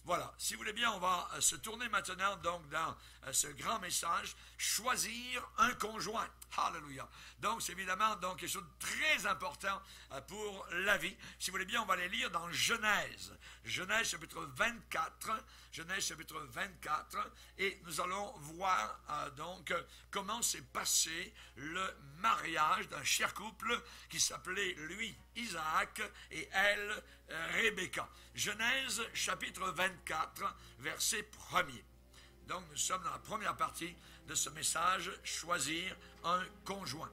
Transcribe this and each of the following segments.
Voilà, si vous voulez bien, on va se tourner maintenant donc dans ce grand message, choisir un conjoint. Alléluia. Donc c'est évidemment donc quelque chose de très important pour la vie. Si vous voulez bien, on va aller lire dans Genèse. Genèse chapitre 24. Genèse chapitre 24. Et nous allons voir donc comment s'est passé le mariage d'un cher couple qui s'appelait lui Isaac et elle Rebecca. Genèse chapitre 24, verset 1er. Donc nous sommes dans la première partie de ce message, choisir un conjoint.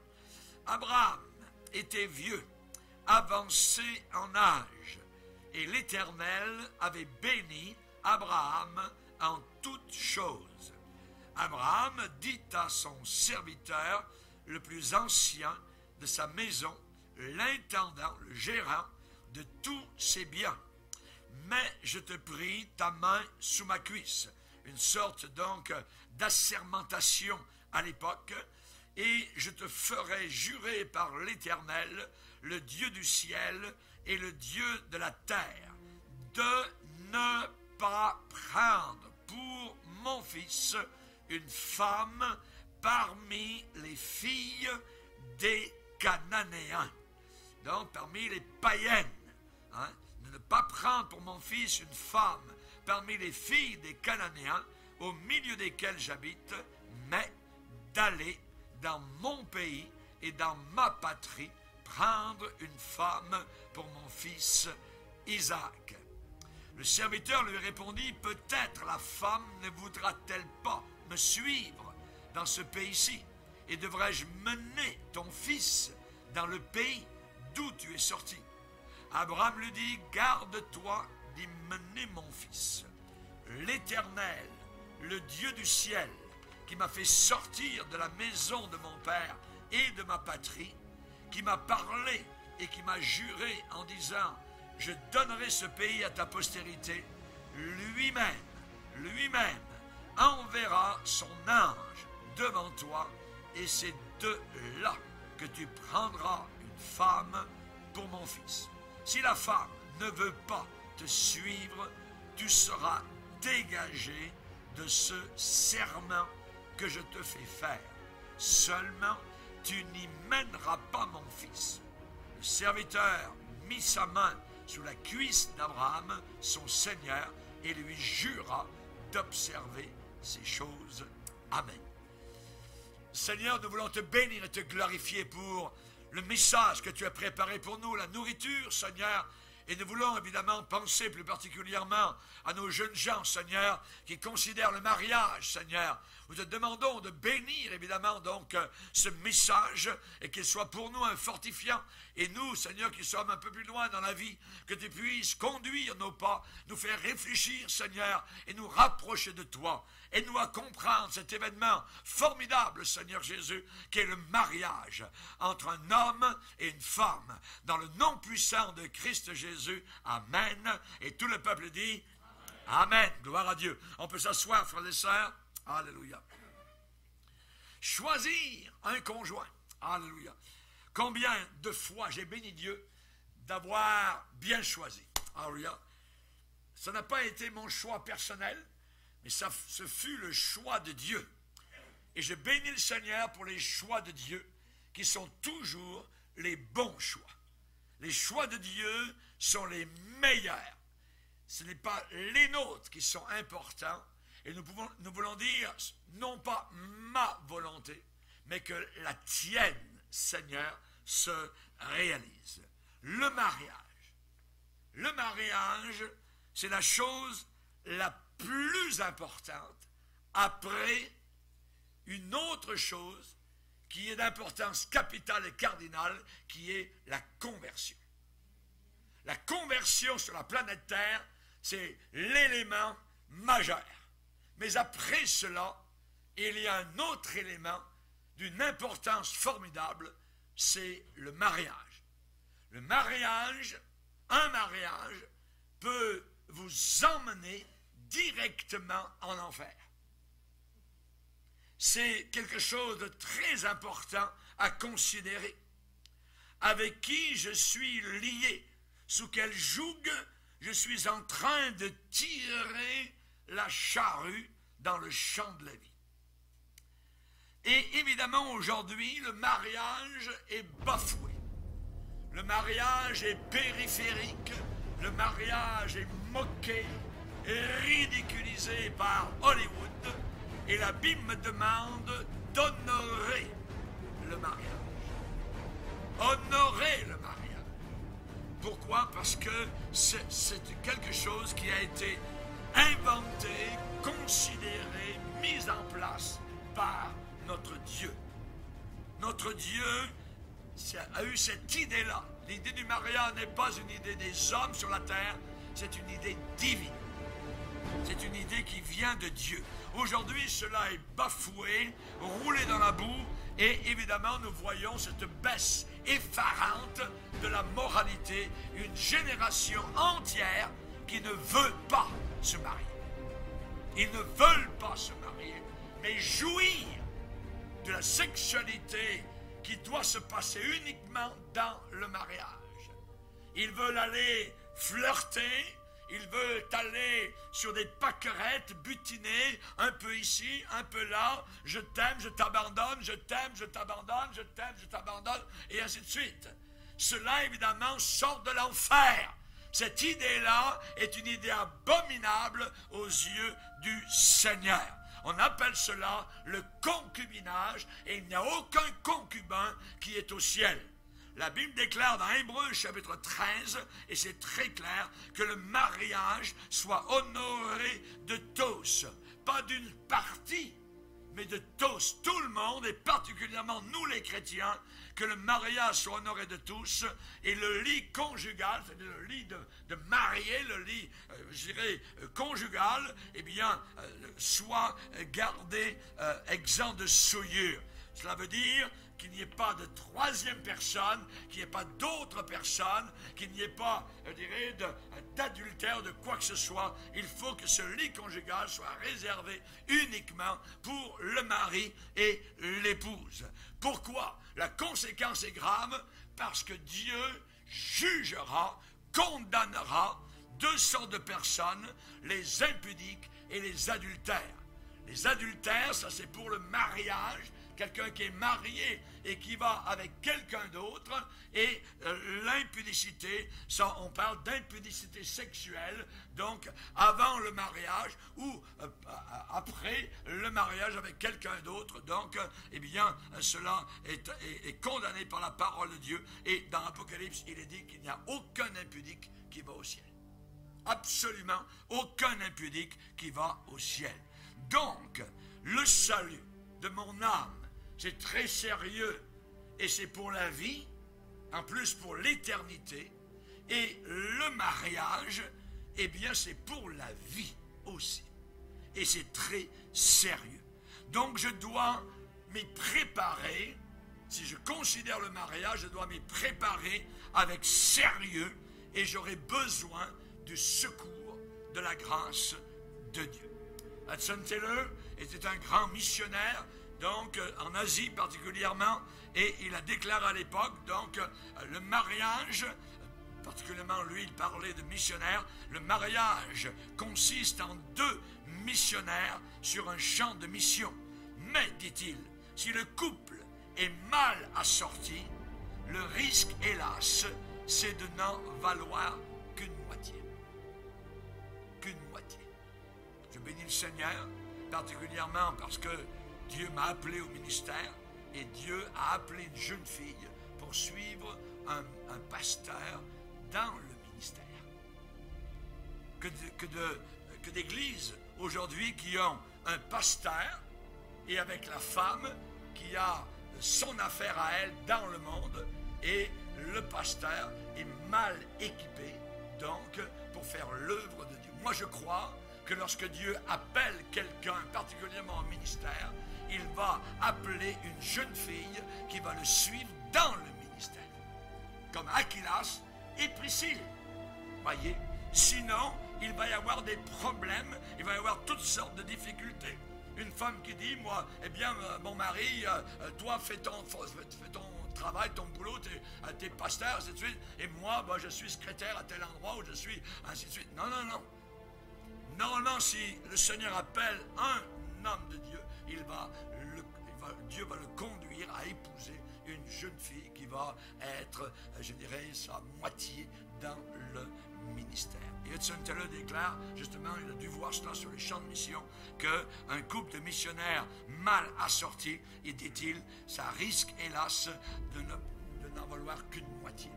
Abraham était vieux, avancé en âge, et l'Éternel avait béni Abraham en toutes choses. Abraham dit à son serviteur, le plus ancien de sa maison, l'intendant, le gérant de tous ses biens. Mais je te prie ta main sous ma cuisse. Une sorte donc d'assermentation à l'époque. Et je te ferai jurer par l'Éternel, le Dieu du ciel et le Dieu de la terre, de ne pas prendre pour mon fils une femme parmi les filles des Cananéens. Donc parmi les païennes. De ne pas prendre pour mon fils une femme parmi les filles des Cananéens, au milieu desquels j'habite, mais d'aller dans mon pays et dans ma patrie, prendre une femme pour mon fils Isaac. Le serviteur lui répondit, peut-être la femme ne voudra-t-elle pas me suivre dans ce pays-ci, et devrais-je mener ton fils dans le pays d'où tu es sorti? Abraham lui dit, garde-toi d'y mener mon fils. L'Éternel, le Dieu du ciel, qui m'a fait sortir de la maison de mon père et de ma patrie, qui m'a parlé et qui m'a juré en disant, je donnerai ce pays à ta postérité, lui-même enverra son ange devant toi, et c'est de là que tu prendras une femme pour mon fils. Si la femme ne veut pas te suivre, tu seras dégagé de ce serment que je te fais faire. Seulement, tu n'y mèneras pas mon fils. Le serviteur mit sa main sous la cuisse d'Abraham, son seigneur, et lui jura d'observer ces choses. Amen. Seigneur, nous voulons te bénir et te glorifier pour le message que tu as préparé pour nous, la nourriture, Seigneur. Et nous voulons évidemment penser plus particulièrement à nos jeunes gens, Seigneur, qui considèrent le mariage, Seigneur. Nous te demandons de bénir évidemment donc ce message et qu'il soit pour nous un fortifiant. Et nous, Seigneur, qui sommes un peu plus loin dans la vie, que tu puisses conduire nos pas, nous faire réfléchir, Seigneur, et nous rapprocher de toi. Aide-nous à comprendre cet événement formidable, Seigneur Jésus, qui est le mariage entre un homme et une femme. Dans le nom puissant de Christ Jésus, Amen. Et tout le peuple dit Amen. Gloire à Dieu. On peut s'asseoir, frères et sœurs. Alléluia. Choisir un conjoint. Alléluia. Combien de fois j'ai béni Dieu d'avoir bien choisi. Alléluia. Ça n'a pas été mon choix personnel, mais ce fut le choix de Dieu. Et je bénis le Seigneur pour les choix de Dieu qui sont toujours les bons choix. Les choix de Dieu sont les meilleurs. Ce n'est pas les nôtres qui sont importants. Et nous voulons dire, non pas ma volonté, mais que la tienne, Seigneur, se réalise. Le mariage, c'est la chose la plus importante après une autre chose qui est d'importance capitale et cardinale, qui est la conversion. La conversion sur la planète Terre, c'est l'élément majeur. Mais après cela, il y a un autre élément d'une importance formidable, c'est le mariage. Le mariage, un mariage, peut vous emmener directement en enfer. C'est quelque chose de très important à considérer. Avec qui je suis lié, sous quel joug je suis en train de tirer la charrue dans le champ de la vie. Et évidemment, aujourd'hui, le mariage est bafoué. Le mariage est périphérique. Le mariage est moqué et ridiculisé par Hollywood. Et la Bible me demande d'honorer le mariage. Honorer le mariage. Pourquoi? Parce que c'est quelque chose qui a été inventé, considéré, mis en place par notre Dieu. Notre Dieu a eu cette idée-là. L'idée du mariage n'est pas une idée des hommes sur la terre, c'est une idée divine. C'est une idée qui vient de Dieu. Aujourd'hui, cela est bafoué, roulé dans la boue, et évidemment, nous voyons cette baisse effarante de la moralité, une génération entière qui ne veut pas se marier. Ils ne veulent pas se marier, mais jouir de la sexualité qui doit se passer uniquement dans le mariage. Ils veulent aller flirter, ils veulent aller sur des pâquerettes, butiner, un peu ici, un peu là, je t'aime, je t'abandonne, je t'aime, je t'abandonne, je t'aime, je t'abandonne, et ainsi de suite. Cela, évidemment, sort de l'enfer. Cette idée-là est une idée abominable aux yeux du Seigneur. On appelle cela le concubinage, et il n'y a aucun concubin qui est au ciel. La Bible déclare dans Hébreux chapitre 13, et c'est très clair, que le mariage soit honoré de tous, pas d'une partie, mais de tous, tout le monde, et particulièrement nous les chrétiens, que le mariage soit honoré de tous, et le lit conjugal, c'est-à-dire le lit de marié, le lit, je dirais, conjugal, eh bien, soit gardé exempt de souillure. Cela veut dire qu'il n'y ait pas de troisième personne, qu'il n'y ait pas d'autre personne, qu'il n'y ait pas, je dirais, d'adultère, de quoi que ce soit. Il faut que ce lit conjugal soit réservé uniquement pour le mari et l'épouse. Pourquoi? La conséquence est grave, parce que Dieu jugera, condamnera deux sortes de personnes, les impudiques et les adultères. Les adultères, ça c'est pour le mariage, quelqu'un qui est marié et qui va avec quelqu'un d'autre, et l'impudicité, ça on parle d'impudicité sexuelle, donc avant le mariage ou après le mariage avec quelqu'un d'autre, donc eh bien cela est condamné par la parole de Dieu, et dans l'Apocalypse il est dit qu'il n'y a aucun impudique qui va au ciel. Absolument aucun impudique qui va au ciel. Donc, le salut de mon âme, c'est très sérieux, et c'est pour la vie, en plus pour l'éternité, et le mariage, eh bien c'est pour la vie aussi, et c'est très sérieux. Donc je dois m'y préparer, si je considère le mariage, je dois m'y préparer avec sérieux, et j'aurai besoin du secours de la grâce de Dieu. Hudson Taylor était un grand missionnaire, donc en Asie particulièrement, et il a déclaré à l'époque, donc le mariage, particulièrement lui il parlait de missionnaire, le mariage consiste en deux missionnaires sur un champ de mission. Mais, dit-il, si le couple est mal assorti, le risque, hélas, c'est de n'en valoir qu'une moitié. Qu'une moitié. Je bénis le Seigneur, particulièrement parce que Dieu m'a appelé au ministère, et Dieu a appelé une jeune fille pour suivre un pasteur dans le ministère. Que d'églises aujourd'hui qui ont un pasteur, et avec la femme qui a son affaire à elle dans le monde, et le pasteur est mal équipé, donc, pour faire l'œuvre de Dieu. Moi, je crois que lorsque Dieu appelle quelqu'un, particulièrement en ministère, il va appeler une jeune fille qui va le suivre dans le ministère, comme Aquilas et Priscille. Voyez, sinon, il va y avoir des problèmes, il va y avoir toutes sortes de difficultés. Une femme qui dit, moi, eh bien, mon mari, toi, fais ton travail, ton boulot, t'es pasteur, ainsi de suite, et moi, je suis secrétaire à tel endroit où je suis, ainsi de suite. Non, non, non. Normalement, si le Seigneur appelle un homme de Dieu, Dieu va le conduire à épouser une jeune fille qui va être, je dirais, sa moitié dans le ministère. Et Hudson Taylor déclare, justement, il a dû voir cela sur les champs de mission, qu'un couple de missionnaires mal assortis, et dit-il, ça risque, hélas, de n'en valoir qu'une moitié.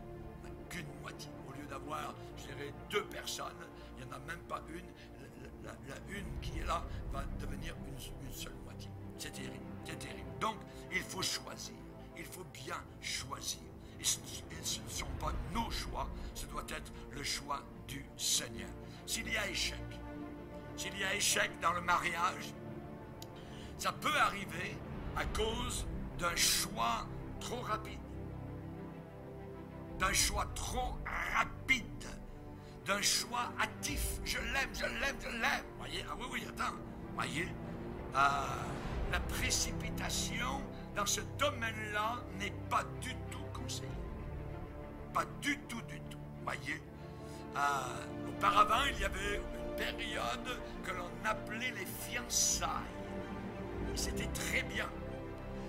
Qu'une moitié. Au lieu d'avoir, je dirais, 2 personnes, il n'y en a même pas une. La une qui est là va devenir une seule moitié. C'est terrible, c'est terrible. Donc, il faut choisir. Il faut bien choisir. Et ce ne sont pas nos choix, ce doit être le choix du Seigneur. S'il y a échec dans le mariage, ça peut arriver à cause d'un choix trop rapide. D'un choix trop rapide. D'un choix hâtif. Je l'aime, je l'aime, je l'aime. Voyez, ah oui, attends. Voyez, la précipitation dans ce domaine-là n'est pas du tout conseillée. Pas du tout, du tout. Voyez, auparavant, il y avait une période que l'on appelait les fiançailles. Et c'était très bien.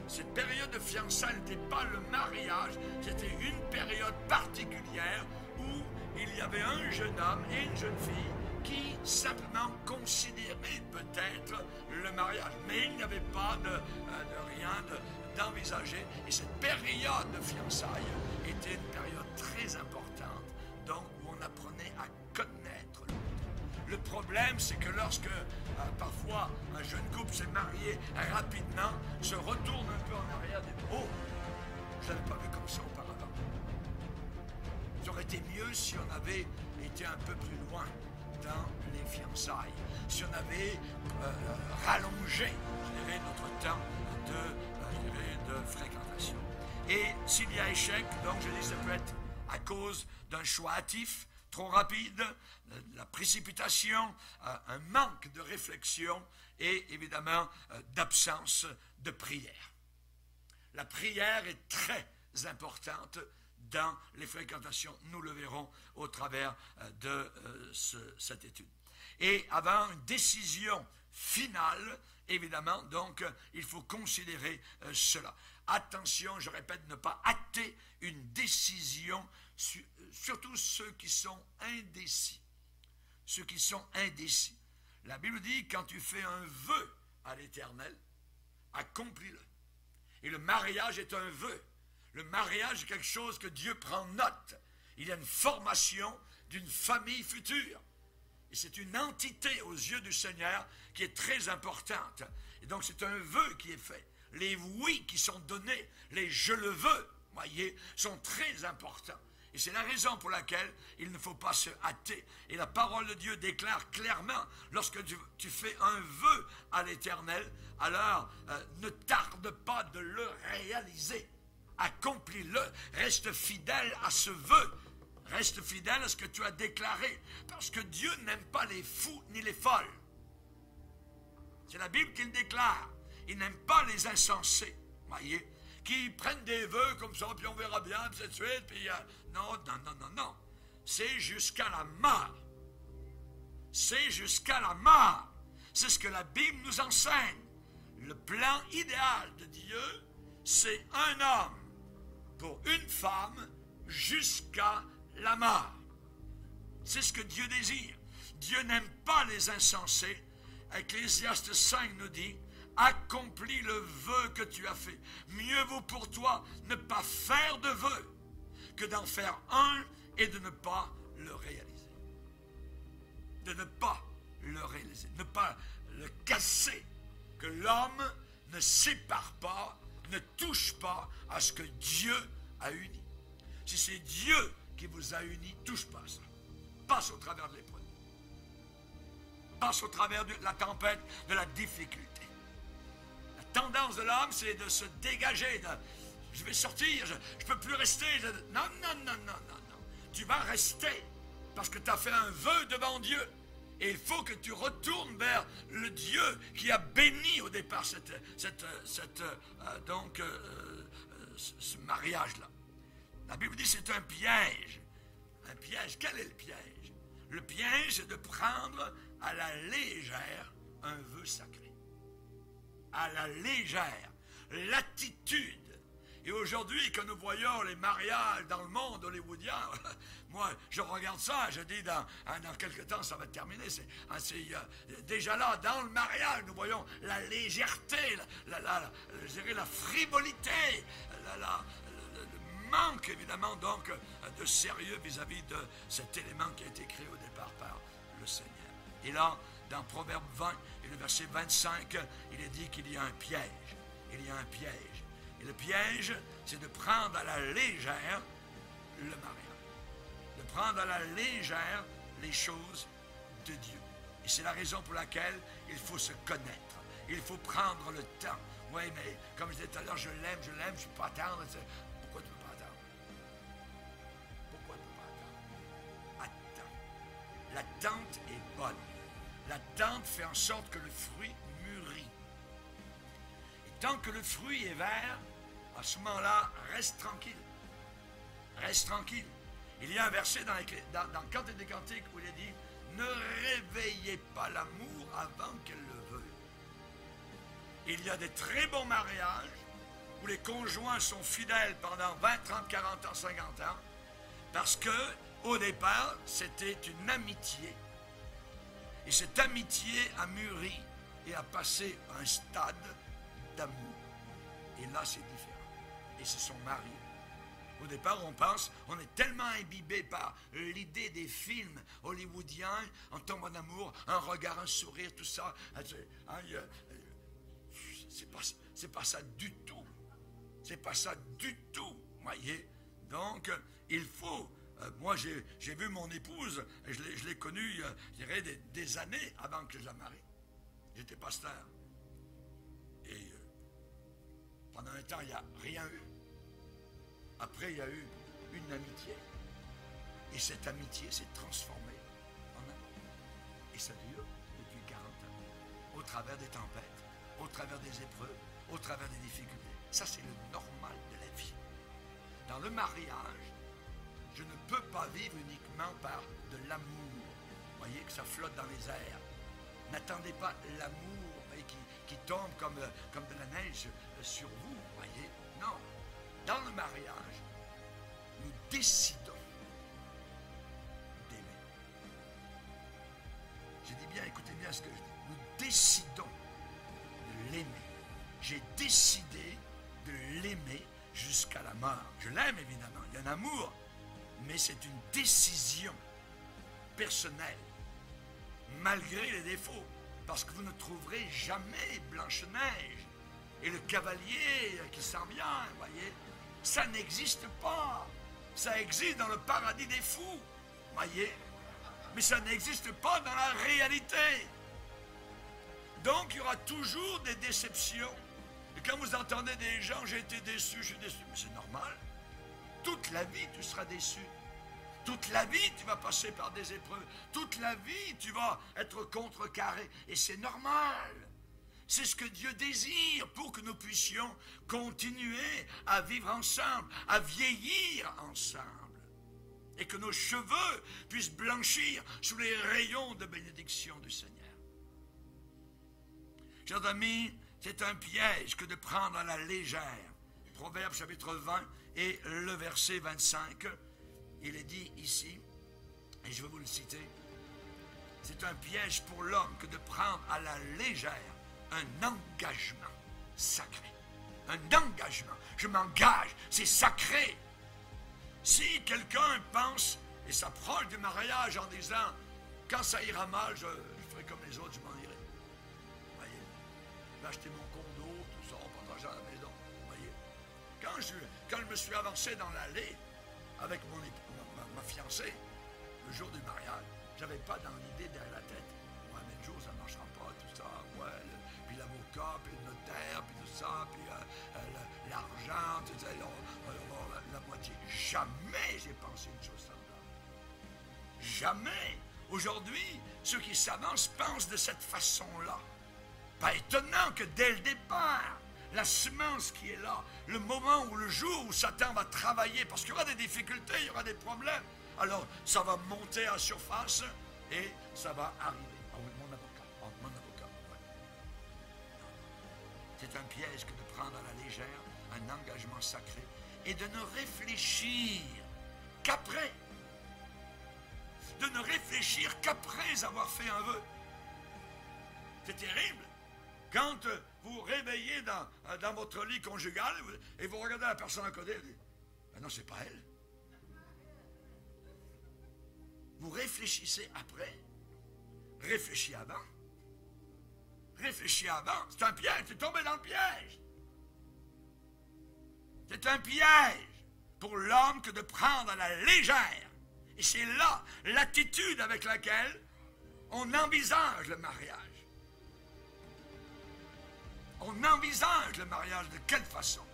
Cette période de fiançailles n'était pas le mariage, c'était une période particulière où il y avait un jeune homme et une jeune fille qui simplement considéraient peut-être le mariage. Mais il n'y avait pas de rien d'envisagé. Et cette période de fiançailles était une période très importante, donc où on apprenait à connaître l'autre. Le problème, c'est que lorsque parfois un jeune couple s'est marié rapidement, se retourne un peu en arrière et dit « Oh, je ne l'avais pas vu comme ça auparavant. » Ça aurait été mieux si on avait été un peu plus loin dans les fiançailles, si on avait rallongé, je dirais, notre temps de fréquentation. Et s'il y a échec, donc je dis, ça peut être à cause d'un choix hâtif, trop rapide, la précipitation, un manque de réflexion et évidemment d'absence de prière. La prière est très importante dans les fréquentations. Nous le verrons au travers de cette étude. Et avant une décision finale, évidemment, donc, il faut considérer cela. Attention, je répète, ne pas hâter une décision, surtout ceux qui sont indécis. Ceux qui sont indécis. La Bible dit, quand tu fais un vœu à l'Éternel, accomplis-le. Et le mariage est un vœu. Le mariage est quelque chose que Dieu prend note. Il y a une formation d'une famille future. Et c'est une entité aux yeux du Seigneur qui est très importante. Et donc c'est un vœu qui est fait. Les oui qui sont donnés, les je le veux, voyez, sont très importants. Et c'est la raison pour laquelle il ne faut pas se hâter. Et la parole de Dieu déclare clairement, lorsque tu fais un vœu à l'Éternel, alors ne tarde pas de le réaliser. Accomplis-le, reste fidèle à ce vœu. Reste fidèle à ce que tu as déclaré. Parce que Dieu n'aime pas les fous ni les folles. C'est la Bible qui le déclare. Il n'aime pas les insensés. Voyez, qui prennent des vœux comme ça, puis on verra bien, puis c'est de suite, puis non. C'est jusqu'à la mort. C'est jusqu'à la mort. C'est ce que la Bible nous enseigne. Le plan idéal de Dieu, c'est un homme pour une femme jusqu'à la mort. C'est ce que Dieu désire. Dieu n'aime pas les insensés. Ecclésiaste 5 nous dit, accomplis le vœu que tu as fait. Mieux vaut pour toi ne pas faire de vœu que d'en faire un et de ne pas le réaliser. De ne pas le réaliser. Ne pas le casser. Que l'homme ne sépare pas, ne touche pas à ce que Dieu a uni. Si c'est Dieu qui vous a unis, touche pas à ça. Passe au travers de l'épreuve. Passe au travers de la tempête, de la difficulté. La tendance de l'homme, c'est de se dégager. Je vais sortir, je ne peux plus rester. Non. Tu vas rester parce que tu as fait un vœu devant Dieu. Et il faut que tu retournes vers le Dieu qui a béni au départ ce mariage-là. La Bible dit que c'est un piège. Un piège, quel est le piège? Le piège, c'est de prendre à la légère un vœu sacré. À la légère. L'attitude. Et aujourd'hui, quand nous voyons les mariages dans le monde hollywoodien, moi, je regarde ça, je dis, dans quelques temps, ça va terminer. Déjà là, dans le mariage, nous voyons la légèreté, je dirais la frivolité, le manque, évidemment, donc, de sérieux vis-à-vis de cet élément qui a été créé au départ par le Seigneur. Et là, dans Proverbe 20 et le verset 25, il est dit qu'il y a un piège. Il y a un piège. Et le piège, c'est de prendre à la légère le mariage. De prendre à la légère les choses de Dieu. Et c'est la raison pour laquelle il faut se connaître. Il faut prendre le temps. Oui, mais comme je disais tout à l'heure, je l'aime, je ne suis pas tendre. Pourquoi tu ne peux pas attendre? Pourquoi tu ne peux pas attendre? Attends. L'attente est bonne. L'attente fait en sorte que le fruit mûrit. Et tant que le fruit est vert, à ce moment-là, reste tranquille. Reste tranquille. Il y a un verset dans le Cantique des Cantiques où il est dit « Ne réveillez pas l'amour avant qu'elle le veuille. » Il y a des très bons mariages où les conjoints sont fidèles pendant 20, 30, 40 ans, 50 ans parce que, au départ, c'était une amitié. Et cette amitié a mûri et a passé un stade d'amour. Et là, c'est différent. Et se sont mariés. Au départ, on est tellement imbibé par l'idée des films hollywoodiens, on tombe en amour, un regard, un sourire, tout ça. C'est pas ça du tout. C'est pas ça du tout, voyez. Donc, il faut... moi, j'ai vu mon épouse, et je l'ai connue, je dirais, des années avant que je la marie. J'étais pasteur. Et pendant un temps, il n'y a rien eu. Après, il y a eu une amitié. Et cette amitié s'est transformée en amour. Et ça dure depuis 40 ans. Au travers des tempêtes, au travers des épreuves, au travers des difficultés. Ça, c'est le normal de la vie. Dans le mariage, je ne peux pas vivre uniquement par de l'amour. Vous voyez que ça flotte dans les airs. N'attendez pas l'amour qui tombe comme de la neige sur vous. Voyez. Non. Dans le mariage, nous décidons d'aimer. J'ai dit bien, écoutez bien ce que je dis. Nous décidons de l'aimer. J'ai décidé de l'aimer jusqu'à la mort. Je l'aime évidemment, il y a un amour, mais c'est une décision personnelle, malgré les défauts, parce que vous ne trouverez jamais Blanche-Neige et le cavalier qui s'en vient, voyez. Ça n'existe pas. Ça existe dans le paradis des fous, voyez. Mais ça n'existe pas dans la réalité. Donc, il y aura toujours des déceptions. Et quand vous entendez des gens, j'ai été déçu, je suis déçu. Mais c'est normal. Toute la vie, tu seras déçu. Toute la vie, tu vas passer par des épreuves. Toute la vie, tu vas être contrecarré. Et c'est normal. C'est ce que Dieu désire pour que nous puissions continuer à vivre ensemble, à vieillir ensemble. Et que nos cheveux puissent blanchir sous les rayons de bénédiction du Seigneur. Chers amis, c'est un piège que de prendre à la légère. Proverbe chapitre 20 et le verset 25, il est dit ici, et je vais vous le citer, c'est un piège pour l'homme que de prendre à la légère un engagement sacré. Un engagement. Je m'engage, c'est sacré. Si quelqu'un pense et s'approche du mariage en disant « Quand ça ira mal, je ferai comme les autres, je m'en irai. » Voyez, je vais acheter mon condo, tout ça, on partagera à la maison. Voyez, quand je me suis avancé dans l'allée avec ma fiancée, le jour du mariage, j'avais pas dans l'idée derrière la tête. Ouais, mais le jour, ça ne marchera pas, tout ça. Ouais, puis l'avocat, puis le notaire, puis tout ça, puis l'argent, tout ça, la moitié. Jamais j'ai pensé une chose semblable. Jamais. Aujourd'hui, ceux qui s'avancent pensent de cette façon-là. Pas étonnant que dès le départ, la semence qui est là, le moment ou le jour où Satan va travailler, parce qu'il y aura des difficultés, il y aura des problèmes, alors ça va monter à surface et ça va arriver. Ah oui, mon avocat, ouais. C'est un piège que de prendre à la légère un engagement sacré et de ne réfléchir qu'après. De ne réfléchir qu'après avoir fait un vœu. C'est terrible. Quand vous vous réveillez dans votre lit conjugal et vous regardez la personne à côté, vous dites, ben non, c'est pas elle. Vous réfléchissez après. Réfléchissez avant. Réfléchis avant. C'est un piège. Tu es tombé dans le piège. C'est un piège pour l'homme que de prendre à la légère. Et c'est là l'attitude avec laquelle on envisage le mariage. On envisage le mariage de quelle façon?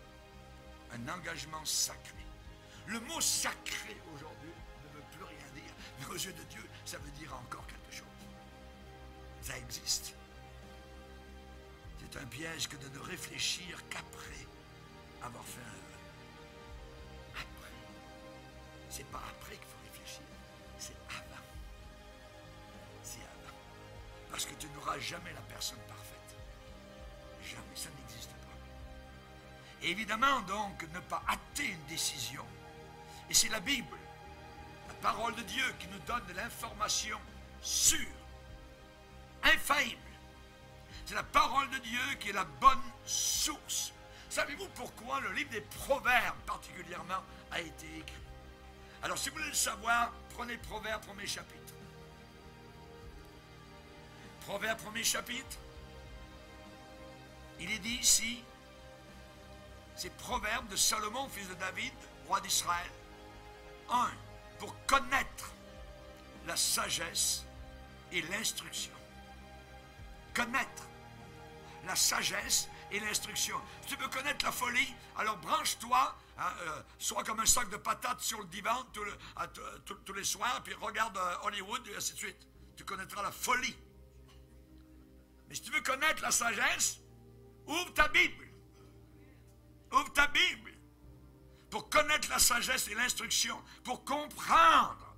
Un engagement sacré. Le mot sacré aujourd'hui ne veut plus rien dire, mais aux yeux de Dieu, ça veut dire encore quelque chose. Ça existe. C'est un piège que de ne réfléchir qu'après avoir fait un vœu. Après. C'est pas après qu'il faut réfléchir, c'est avant. C'est avant. Parce que tu n'auras jamais la personne parfaite. Jamais, ça n'existe pas. Et évidemment, donc, ne pas hâter une décision. Et c'est la Bible, la parole de Dieu, qui nous donne de l'information sûre, infaillible. C'est la parole de Dieu qui est la bonne source. Savez-vous pourquoi le livre des Proverbes, particulièrement, a été écrit? Alors, si vous voulez le savoir, prenez Proverbes, premier chapitre. Proverbes, premier chapitre. Il est dit ici, c'est Proverbe de Salomon, fils de David, roi d'Israël. 1. Pour connaître la sagesse et l'instruction. Connaître la sagesse et l'instruction. Si tu veux connaître la folie, alors branche-toi, sois comme un sac de patates sur le divan tous les soirs, puis regarde Hollywood, et ainsi de suite. Tu connaîtras la folie. Mais si tu veux connaître la sagesse, ouvre ta Bible. Ouvre ta Bible. Pour connaître la sagesse et l'instruction. Pour comprendre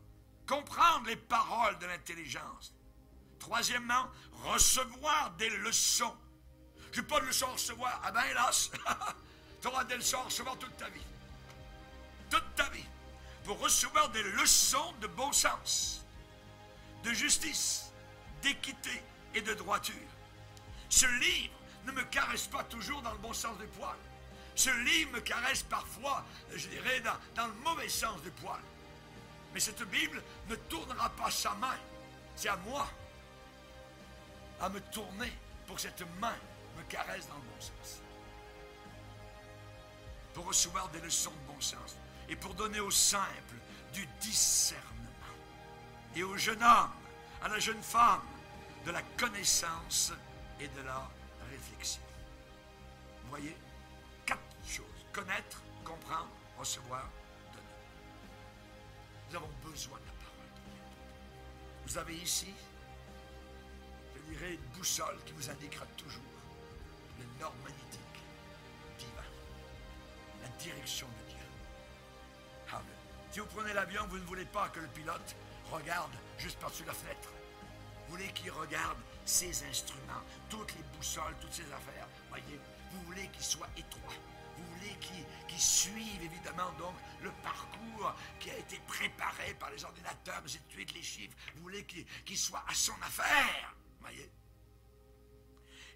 les paroles de l'intelligence. Troisièmement, recevoir des leçons. Je n'ai pas de leçons à recevoir. Ah ben hélas, tu auras des leçons à recevoir toute ta vie. Toute ta vie. Pour recevoir des leçons de bon sens, de justice, d'équité et de droiture. Ce livre ne me caresse pas toujours dans le bon sens du poil. Ce livre me caresse parfois, je dirais, dans le mauvais sens du poil. Mais cette Bible ne tournera pas sa main. C'est à moi à me tourner pour que cette main me caresse dans le bon sens. Pour recevoir des leçons de bon sens. Et pour donner aux simples du discernement. Et au jeune homme, à la jeune femme, de la connaissance et de la réflexion. Vous voyez? 4 choses. Connaître, comprendre, recevoir, donner. Nous avons besoin de la parole de Dieu. Vous avez ici, je dirais, une boussole qui vous indiquera toujours le nord magnétique divin. La direction de Dieu. Amen. Si vous prenez l'avion, vous ne voulez pas que le pilote regarde juste par-dessus la fenêtre. Vous voulez qu'il regarde ses instruments, toutes les boussoles, toutes ces affaires. Voyez, vous voulez qu'il soit étroit. Vous voulez qu'il suive évidemment donc le parcours qui a été préparé par les ordinateurs, mais c'est de suite les chiffres. Vous voulez qu'il soit à son affaire. Voyez.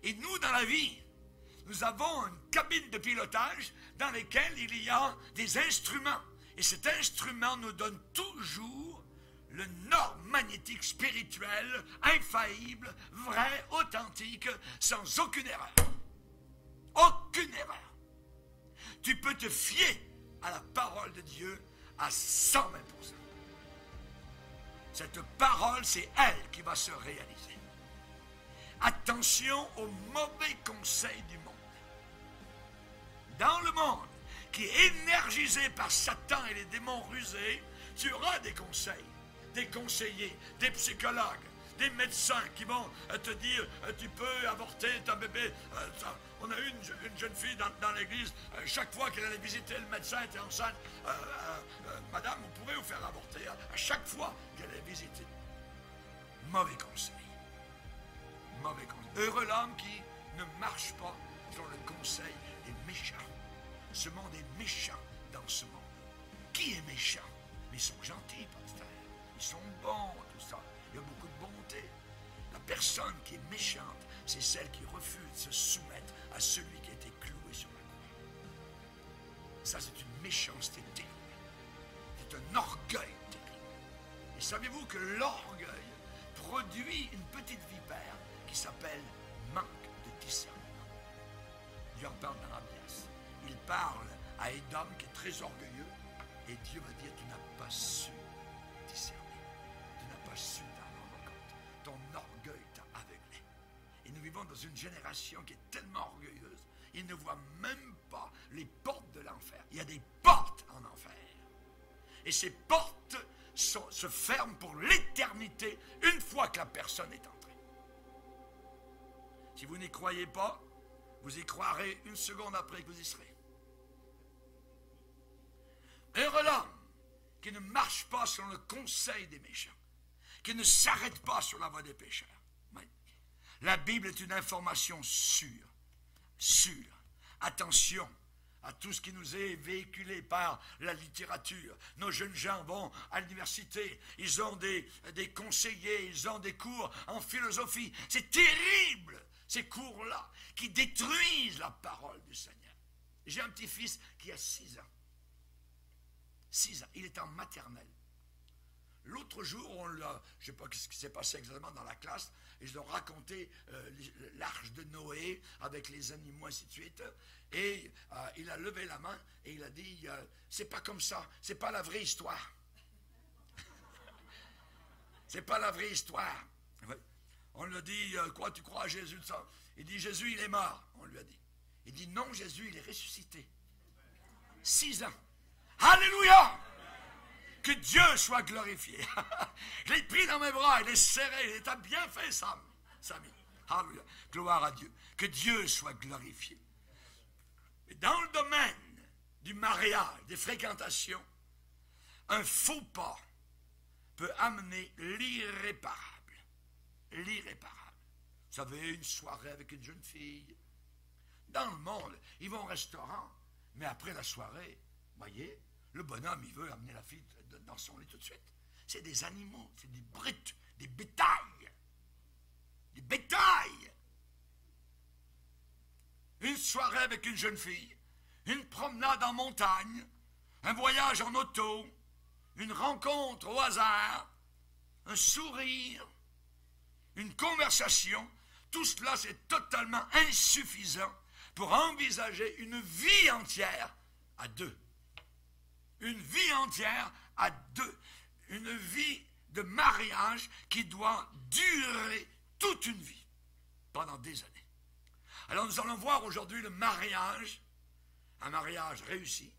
Et nous, dans la vie, nous avons une cabine de pilotage dans laquelle il y a des instruments. Et cet instrument nous donne toujours le nord magnétique spirituel, infaillible, vrai, authentique, sans aucune erreur. Aucune erreur. Tu peux te fier à la parole de Dieu à 120%. Cette parole, c'est elle qui va se réaliser. Attention aux mauvais conseils du monde. Dans le monde qui est énergisé par Satan et les démons rusés, tu auras des conseils, des conseillers, des psychologues, des médecins qui vont te dire tu peux avorter ta bébé. On a eu une jeune fille dans l'église, chaque fois qu'elle allait visiter le médecin était enceinte, madame, vous pouvez vous faire avorter, à chaque fois qu'elle allait visiter. Mauvais conseil. Mauvais conseil. Heureux l'homme qui ne marche pas sur le conseil des méchants. Ce monde est méchant dans ce monde. Qui est méchant? Mais ils sont gentils, pasteur. Ils sont bons, tout ça. Il y a beaucoup de bonté. La personne qui est méchante, c'est celle qui refuse de se soumettre à celui qui a été cloué sur la croix. Ça, c'est une méchanceté terrible. C'est un orgueil terrible. Et savez-vous que l'orgueil produit une petite vipère qui s'appelle manque de discernement. Dieu en parle dans Abdias. Il parle à Édom qui est très orgueilleux et Dieu va dire tu n'as pas su discerner. Tu n'as pas su t'en rendre compte. Ton orgueil t'a aveuglé. Et nous vivons dans une génération qui est tellement orgueilleuse, ils ne voient même pas les portes de l'enfer. Il y a des portes en enfer. Et ces portes se ferment pour l'éternité une fois que la personne est entrée. Si vous n'y croyez pas, vous y croirez une seconde après que vous y serez. Heureux l'homme qui ne marche pas selon le conseil des méchants, qui ne s'arrête pas sur la voie des pécheurs. Oui. La Bible est une information sûre. Sûre. Attention à tout ce qui nous est véhiculé par la littérature. Nos jeunes gens vont à l'université, ils ont des conseillers, ils ont des cours en philosophie. C'est terrible, ces cours-là, qui détruisent la parole du Seigneur. J'ai un petit-fils qui a 6 ans. 6 ans, il est en maternelle. L'autre jour, je ne sais pas ce qui s'est passé exactement dans la classe, et je leur racontais l'arche de Noé avec les animaux, ainsi de suite. Et il a levé la main et il a dit c'est pas comme ça, c'est pas la vraie histoire. C'est pas la vraie histoire. On lui a dit quoi, tu crois à Jésus de ça? Il dit Jésus, il est mort, on lui a dit. Il dit non, Jésus, il est ressuscité. 6 ans. Alléluia! Que Dieu soit glorifié. Je l'ai pris dans mes bras, il est serré, il a bien fait, Samy. Alléluia. Gloire à Dieu. Que Dieu soit glorifié. Mais dans le domaine du mariage, des fréquentations, un faux pas peut amener l'irréparable. L'irréparable. Vous savez, une soirée avec une jeune fille. Dans le monde, ils vont au restaurant, mais après la soirée, voyez, le bonhomme, il veut amener la fille dans son lit tout de suite. C'est des animaux, c'est des brutes, des bétails. Des bétails. Une soirée avec une jeune fille, une promenade en montagne, un voyage en auto, une rencontre au hasard, un sourire, une conversation, tout cela c'est totalement insuffisant pour envisager une vie entière à deux. Une vie entière à deux. Une vie de mariage qui doit durer toute une vie, pendant des années. Alors nous allons voir aujourd'hui le mariage, un mariage réussi,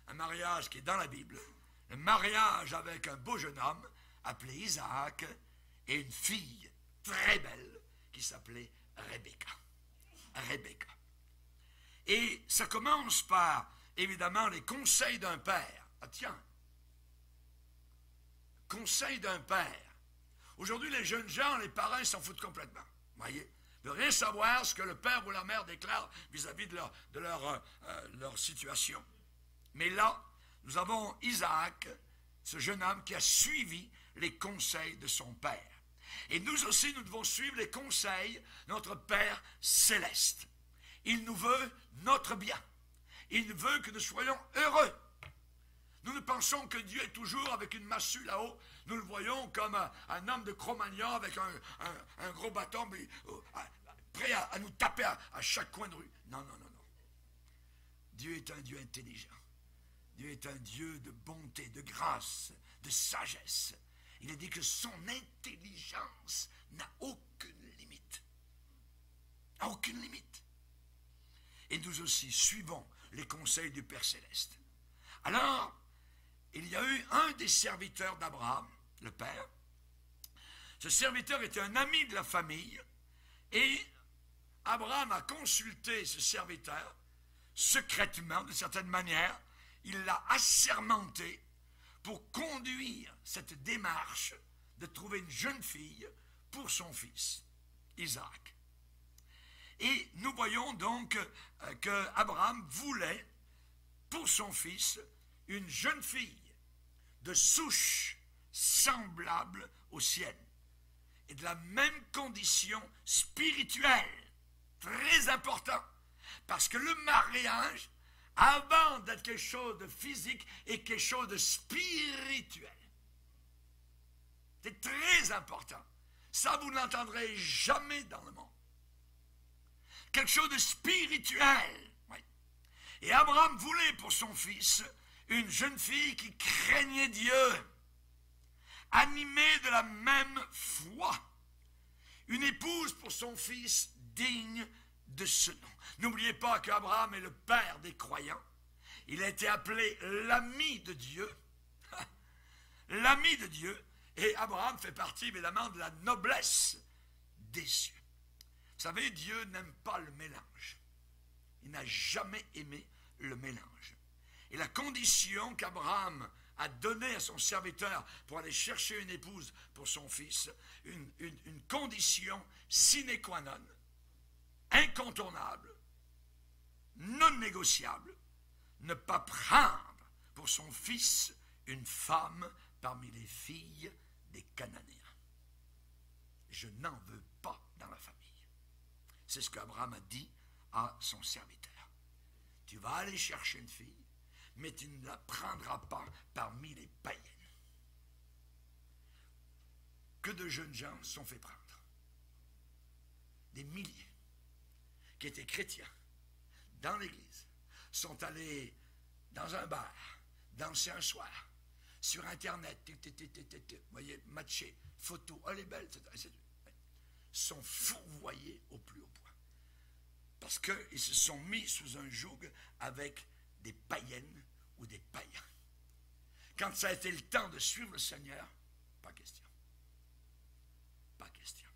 un mariage qui est dans la Bible, le mariage avec un beau jeune homme appelé Isaac et une fille très belle qui s'appelait Rebecca. Rebecca. Et ça commence par, évidemment, les conseils d'un père. Ah tiens, conseil d'un père. Aujourd'hui, les jeunes gens, les parents s'en foutent complètement. Vous voyez? De rien savoir ce que le père ou la mère déclare vis-à-vis de leur situation. Mais là, nous avons Isaac, ce jeune homme qui a suivi les conseils de son père. Et nous aussi, nous devons suivre les conseils de notre Père céleste. Il nous veut notre bien. Il veut que nous soyons heureux. Nous ne pensons que Dieu est toujours avec une massue là-haut. Nous le voyons comme un homme de Cro-Magnon avec un gros bâton prêt à nous taper à chaque coin de rue. Non, non, non, non. Dieu est un Dieu intelligent. Dieu est un Dieu de bonté, de grâce, de sagesse. Il a dit que son intelligence n'a aucune limite. N'a aucune limite. Et nous aussi suivons les conseils du Père Céleste. Alors, il y a eu un des serviteurs d'Abraham, le Père. Ce serviteur était un ami de la famille et Abraham a consulté ce serviteur secrètement, de certaine manière. Il l'a assermenté pour conduire cette démarche de trouver une jeune fille pour son fils, Isaac. Et nous voyons donc que Abraham voulait pour son fils une jeune fille de souche semblable aux siennes et de la même condition spirituelle, très important, parce que le mariage, avant d'être quelque chose de physique, est quelque chose de spirituel. C'est très important. Ça, vous ne l'entendrez jamais dans le monde. Quelque chose de spirituel. Oui. Et Abraham voulait pour son fils une jeune fille qui craignait Dieu, animée de la même foi. Une épouse pour son fils digne de ce nom. N'oubliez pas qu'Abraham est le père des croyants. Il a été appelé l'ami de Dieu. L'ami de Dieu. Et Abraham fait partie évidemment de la noblesse des cieux. Vous savez, Dieu n'aime pas le mélange. Il n'a jamais aimé le mélange. Et la condition qu'Abraham a donnée à son serviteur pour aller chercher une épouse pour son fils, une condition sine qua non, incontournable, non négociable, ne pas prendre pour son fils une femme parmi les filles des Cananéens. Je n'en veux pas dans la famille. C'est ce qu'Abraham a dit à son serviteur. Tu vas aller chercher une fille, mais tu ne la prendras pas parmi les païennes. Que de jeunes gens se sont fait prendre. Des milliers qui étaient chrétiens dans l'église sont allés dans un bar, danser un soir, sur Internet, vous voyez, matcher, photos, oh elle est belle, etc. Sont fourvoyés au plus haut point. Parce qu'ils se sont mis sous un joug avec des païennes ou des païens. Quand ça a été le temps de suivre le Seigneur, pas question. Pas question.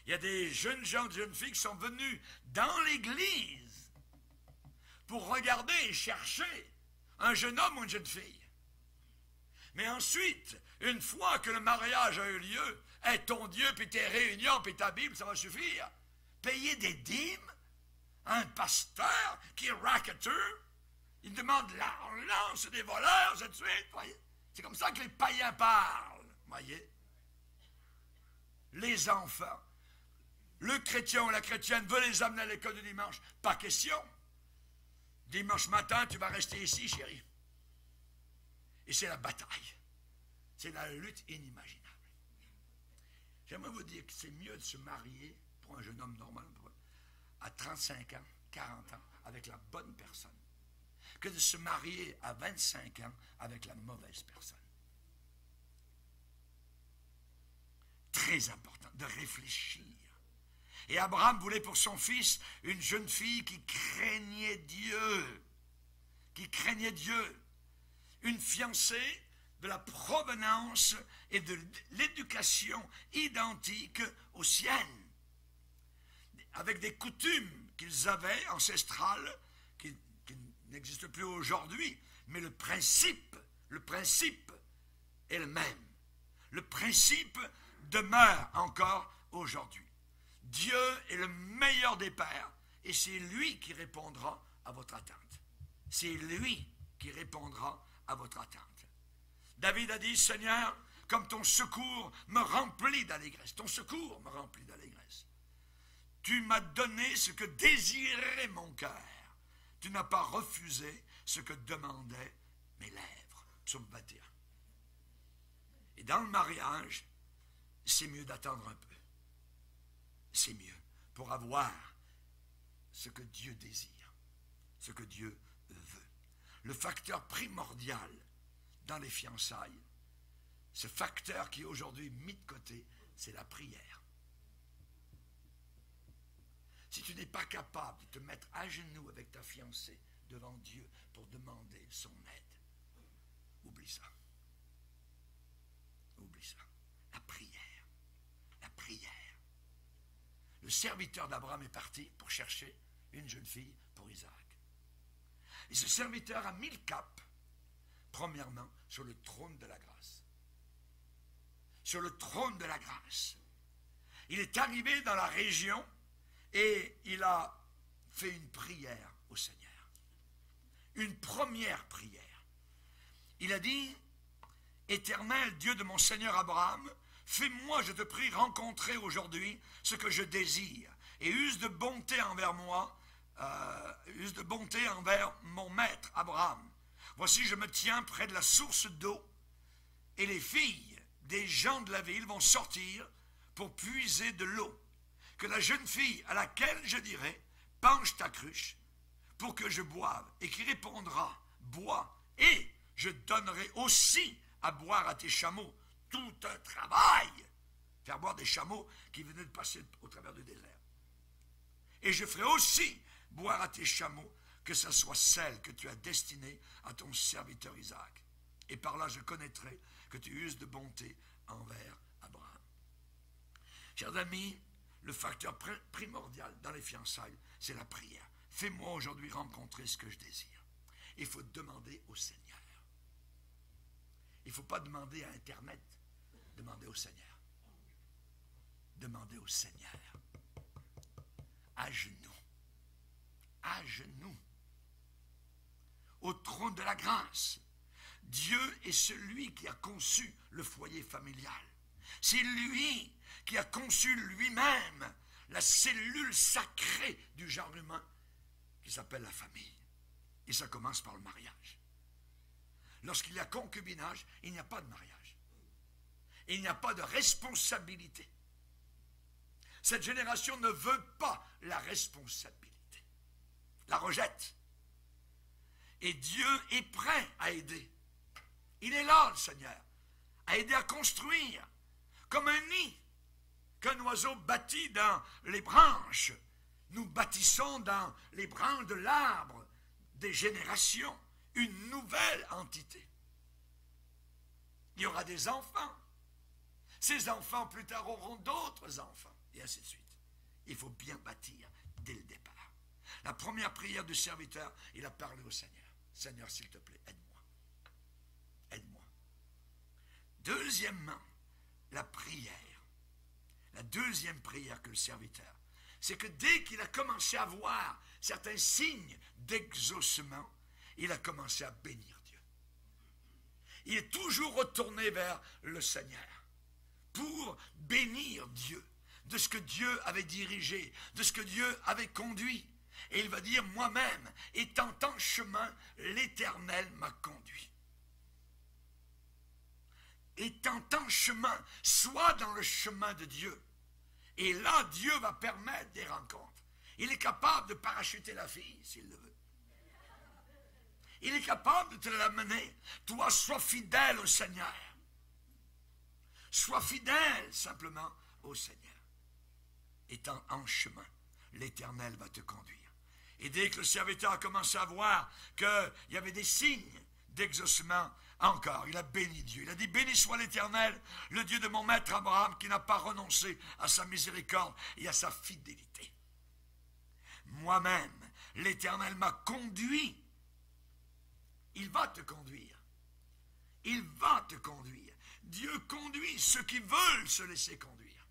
Il y a des jeunes gens, des jeunes filles qui sont venus dans l'église pour regarder et chercher un jeune homme ou une jeune fille. Mais ensuite, une fois que le mariage a eu lieu, ton Dieu, puis tes réunions, puis ta Bible, ça va suffire. Payer des dîmes à un pasteur qui est racketeur, il demande l'argent, c'est des voleurs, ainsi de suite, voyez. C'est comme ça que les païens parlent, voyez. Les enfants, le chrétien ou la chrétienne veut les amener à l'école du dimanche, pas question. Dimanche matin, tu vas rester ici, chérie. Et c'est la bataille. C'est la lutte inimaginable. J'aimerais vous dire que c'est mieux de se marier pour un jeune homme normal à 35 ans, 40 ans, avec la bonne personne, que de se marier à 25 ans avec la mauvaise personne. Très important de réfléchir. Et Abraham voulait pour son fils une jeune fille qui craignait Dieu. Qui craignait Dieu. Une fiancée de la provenance et de l'éducation identique aux siennes, avec des coutumes qu'ils avaient ancestrales, qui n'existent plus aujourd'hui, mais le principe est le même. Le principe demeure encore aujourd'hui. Dieu est le meilleur des pères, et c'est lui qui répondra à votre attente. C'est lui qui répondra à votre attente. David a dit, Seigneur, comme ton secours me remplit d'allégresse. Ton secours me remplit d'allégresse. Tu m'as donné ce que désirait mon cœur. Tu n'as pas refusé ce que demandaient mes lèvres. Psaume 21. Et dans le mariage, c'est mieux d'attendre un peu. C'est mieux pour avoir ce que Dieu désire, ce que Dieu veut. Le facteur primordial dans les fiançailles, ce facteur qui est aujourd'hui mis de côté, c'est la prière. Si tu n'es pas capable de te mettre à genoux avec ta fiancée devant Dieu pour demander son aide, oublie ça. Oublie ça. La prière. prière. Le serviteur d'Abraham est parti pour chercher une jeune fille pour Isaac. Et ce serviteur a mis le cap, premièrement, sur le trône de la grâce. Sur le trône de la grâce. Il est arrivé dans la région et il a fait une prière au Seigneur. Une première prière. Il a dit, Éternel Dieu de mon Seigneur Abraham, fais-moi, je te prie, rencontrer aujourd'hui ce que je désire, et use de bonté envers moi, use de bonté envers mon maître Abraham. Voici, je me tiens près de la source d'eau, et les filles des gens de la ville vont sortir pour puiser de l'eau. Que la jeune fille à laquelle je dirai, penche ta cruche, pour que je boive, et qui répondra, bois, et je donnerai aussi à boire à tes chameaux. Tout un travail, faire boire des chameaux qui venaient de passer au travers du désert. Et je ferai aussi boire à tes chameaux que ce soit celle que tu as destinée à ton serviteur Isaac. Et par là je connaîtrai que tu uses de bonté envers Abraham. Chers amis, le facteur primordial dans les fiançailles, c'est la prière. Fais-moi aujourd'hui rencontrer ce que je désire. Il faut demander au Seigneur. Il ne faut pas demander à Internet. Demandez au Seigneur. Demandez au Seigneur. À genoux. À genoux. Au trône de la grâce. Dieu est celui qui a conçu le foyer familial. C'est lui qui a conçu lui-même la cellule sacrée du genre humain qui s'appelle la famille. Et ça commence par le mariage. Lorsqu'il y a concubinage, il n'y a pas de mariage. Il n'y a pas de responsabilité. Cette génération ne veut pas la responsabilité. La rejette. Et Dieu est prêt à aider. Il est là, le Seigneur, à aider à construire, comme un nid qu'un oiseau bâtit dans les branches. Nous bâtissons dans les branches de l'arbre des générations une nouvelle entité. Il y aura des enfants. Ces enfants, plus tard, auront d'autres enfants, et ainsi de suite. Il faut bien bâtir dès le départ. La première prière du serviteur, il a parlé au Seigneur. Seigneur, s'il te plaît, aide-moi. Aide-moi. Deuxièmement, la prière. La deuxième prière que le serviteur, c'est que dès qu'il a commencé à voir certains signes d'exaucement, il a commencé à bénir Dieu. Il est toujours retourné vers le Seigneur pour bénir Dieu de ce que Dieu avait dirigé, de ce que Dieu avait conduit. Et il va dire, moi-même, étant en chemin, l'Éternel m'a conduit. Étant en chemin, sois dans le chemin de Dieu. Et là, Dieu va permettre des rencontres. Il est capable de parachuter la fille, s'il le veut. Il est capable de te l'amener. Toi, sois fidèle au Seigneur. Sois fidèle simplement au Seigneur. Étant en chemin, l'Éternel va te conduire. Et dès que le serviteur a commencé à voir qu'il y avait des signes d'exaucement, encore, il a béni Dieu. Il a dit, béni soit l'Éternel, le Dieu de mon maître Abraham, qui n'a pas renoncé à sa miséricorde et à sa fidélité. Moi-même, l'Éternel m'a conduit. Il va te conduire. Il va te conduire. Dieu conduit ceux qui veulent se laisser conduire.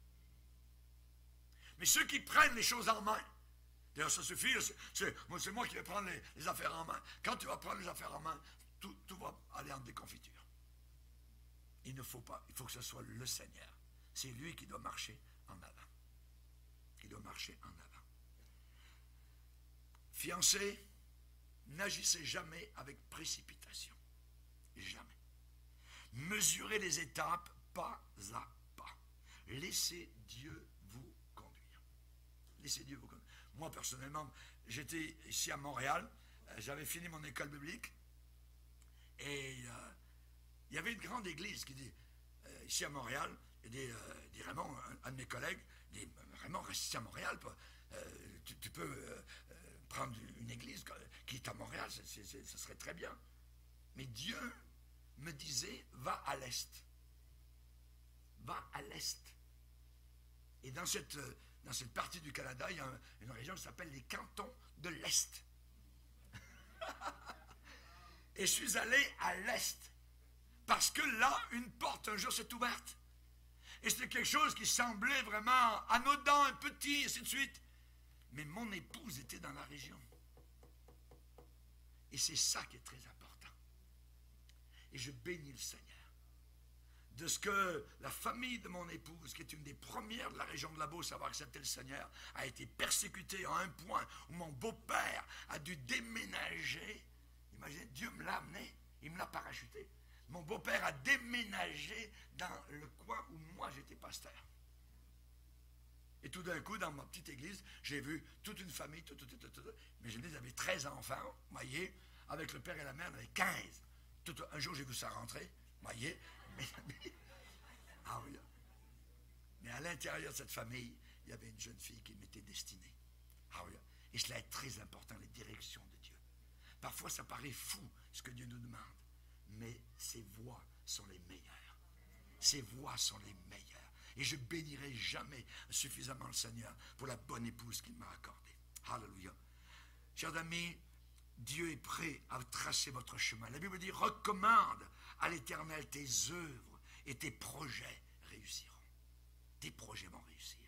Mais ceux qui prennent les choses en main, d'ailleurs ça suffit, c'est moi qui vais prendre les affaires en main. Quand tu vas prendre les affaires en main, tout va aller en déconfiture. Il ne faut pas, il faut que ce soit le Seigneur. C'est lui qui doit marcher en avant. Il doit marcher en avant. Fiancés, n'agissez jamais avec précipitation. Jamais. Mesurez les étapes pas à pas. Laissez Dieu vous conduire. Laissez Dieu vous conduire. Moi, personnellement, j'étais ici à Montréal. J'avais fini mon école biblique. Et il y avait une grande église qui dit, ici à Montréal, il dit Raymond, un de mes collègues, dit, Raymond, reste ici à Montréal. Tu peux prendre une église qui est à Montréal, ce serait très bien. Mais Dieu me disait, va à l'est. Va à l'est. Et dans cette partie du Canada, il y a une région qui s'appelle les cantons de l'Est. Et je suis allé à l'Est. Parce que là, une porte un jour s'est ouverte. Et c'était quelque chose qui semblait vraiment anodin, petit, et ainsi de suite. Mais mon épouse était dans la région. Et c'est ça qui est très important. Et je bénis le Seigneur. De ce que la famille de mon épouse, qui est une des premières de la région de la Beauce à avoir accepté le Seigneur, a été persécutée à un point où mon beau-père a dû déménager. Imaginez, Dieu me l'a amené, il me l'a parachuté. Mon beau-père a déménagé dans le coin où moi j'étais pasteur. Et tout d'un coup, dans ma petite église, j'ai vu toute une famille, mais ils avaient 13 enfants, vous voyez, avec le père et la mère, il y en avait 15. Un jour, j'ai vu ça rentrer, vous voyez. Ah oui. Mais à l'intérieur de cette famille, il y avait une jeune fille qui m'était destinée. Ah oui. Et cela est très important, les directions de Dieu. Parfois, ça paraît fou, ce que Dieu nous demande. Mais ses voies sont les meilleures. Ses voies sont les meilleures. Et je bénirai jamais suffisamment le Seigneur pour la bonne épouse qu'il m'a accordée. Alléluia. Chers amis, Dieu est prêt à tracer votre chemin. La Bible dit, recommande à l'Éternel tes œuvres et tes projets réussiront. Tes projets vont réussir.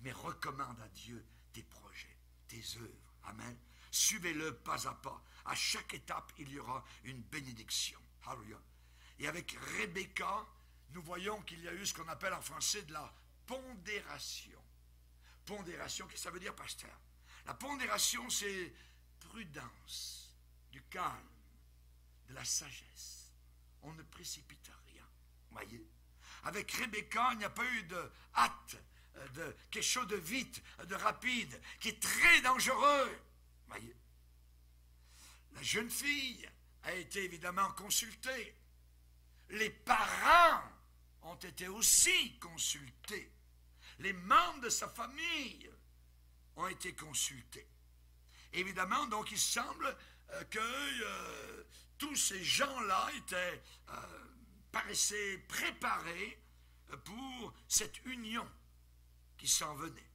Mais recommande à Dieu tes projets, tes œuvres. Amen. Suivez-le pas à pas. À chaque étape, il y aura une bénédiction. Alléluia. Et avec Rebecca, nous voyons qu'il y a eu ce qu'on appelle en français de la pondération. Pondération, qu'est-ce que ça veut dire, pasteur? La pondération, c'est prudence, du calme, de la sagesse. On ne précipite rien. Voyez? Avec Rebecca, il n'y a pas eu de hâte, de quelque chose de vite, de rapide, qui est très dangereux. Voyez? La jeune fille a été évidemment consultée. Les parents ont été aussi consultés. Les membres de sa famille ont été consultés. Évidemment, donc il semble que tous ces gens-là paraissaient préparés pour cette union qui s'en venait.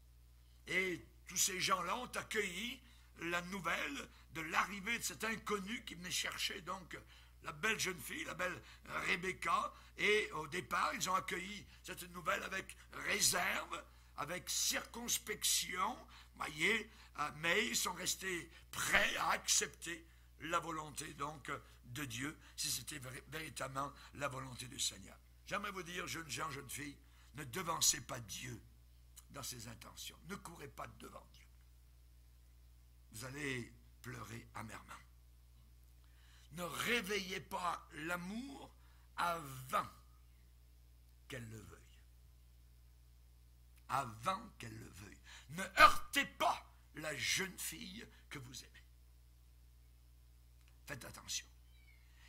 Et tous ces gens-là ont accueilli la nouvelle de l'arrivée de cet inconnu qui venait chercher donc la belle jeune fille, la belle Rebecca, et au départ, ils ont accueilli cette nouvelle avec réserve, avec circonspection, voyez, mais ils sont restés prêts à accepter la volonté donc de Dieu, si c'était véritablement la volonté du Seigneur. J'aimerais vous dire, jeunes gens, jeunes filles, ne devancez pas Dieu dans ses intentions. Ne courez pas devant Dieu. Vous allez pleurer amèrement. Ne réveillez pas l'amour avant qu'elle le veuille. Avant qu'elle le veuille. Ne heurtez pas la jeune fille que vous aimez. Faites attention.